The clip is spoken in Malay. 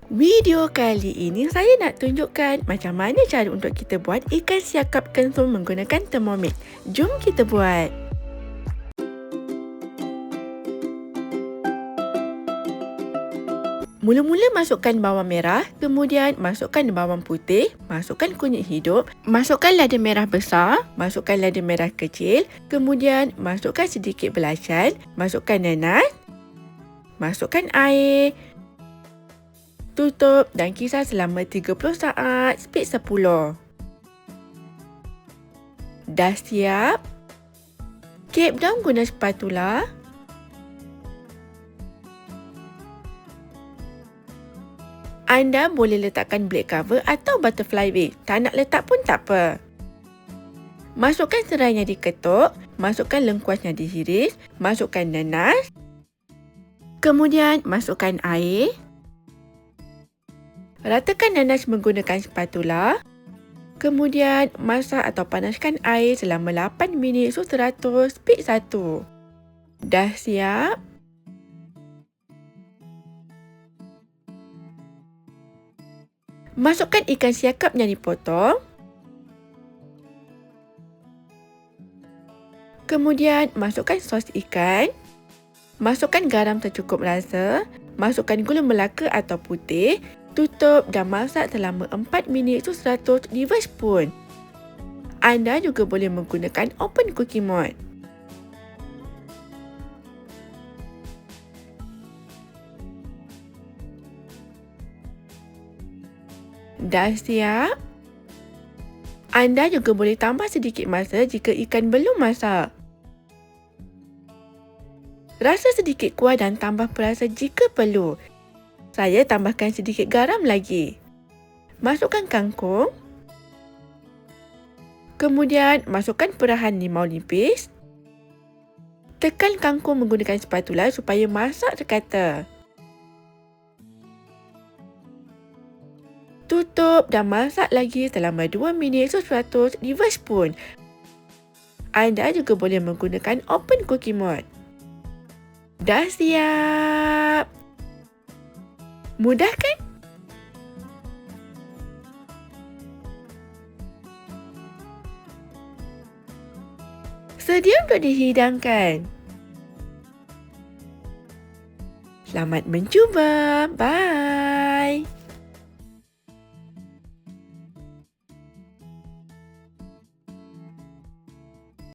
Video kali ini saya nak tunjukkan macam mana cara untuk kita buat ikan siakap kentul menggunakan Thermomix. Jom kita buat. Mula-mula masukkan bawang merah, kemudian masukkan bawang putih, masukkan kunyit hidup, masukkan lada merah besar, masukkan lada merah kecil, kemudian masukkan sedikit belacan, masukkan nanas, masukkan air, tutup dan kisar selama 30 saat, speed 10. Dah siap? Kep daun guna spatula. Anda boleh letakkan blade cover atau butterfly wing. Tak nak letak pun tak apa. Masukkan serainya diketuk, masukkan lengkuasnya dihiris, masukkan nanas, kemudian masukkan air. Ratakan nanas menggunakan spatula. Kemudian masak atau panaskan air selama 8 minit suhu 100, speed 1. Dah siap? Masukkan ikan siakap yang dipotong. Kemudian masukkan sos ikan. Masukkan garam secukup rasa. Masukkan gula melaka atau putih. Tutup dan masak selama 4 minit suhu 100 di spoon. Anda juga boleh menggunakan open cooking mode. Dah siap? Anda juga boleh tambah sedikit masa jika ikan belum masak. Rasa sedikit kuah dan tambah perasa jika perlu. Saya tambahkan sedikit garam lagi. Masukkan kangkung. Kemudian masukkan perahan limau nipis. Tekan kangkung menggunakan spatula supaya masak terkata. Tutup dan masak lagi selama 2 minit suhu 100 di spoon. Anda juga boleh menggunakan open cooking mode. Dah siap! Mudah kan? Sedia untuk dihidangkan. Selamat mencuba. Bye!